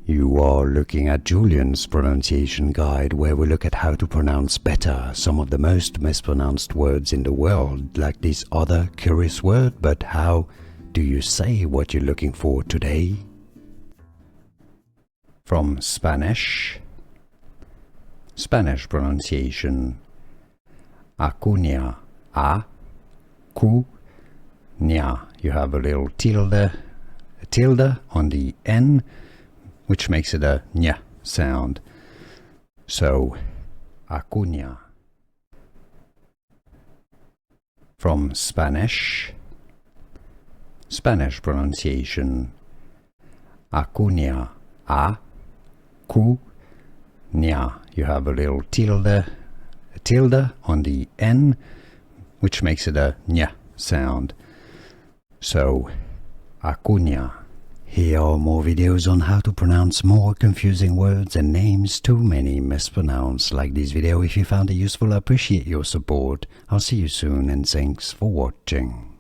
You are looking at Julian's pronunciation guide, where we look at how to pronounce better some of the most mispronounced words in the world, like this other curious word. But how do you say what you're looking for today? From Spanish. Spanish pronunciation. Acuña. A-cu-nya. You have a little tilde on the N, which makes it a nya sound. So, Acuña. From Spanish. Spanish pronunciation. Acuña. A-cu-nya. You have a little tilde on the N, which makes it a nya sound. So, Acuña. Here are more videos on how to pronounce more confusing words and names too many mispronounced. Like this video if you found it useful. I appreciate your support. I'll see you soon and thanks for watching.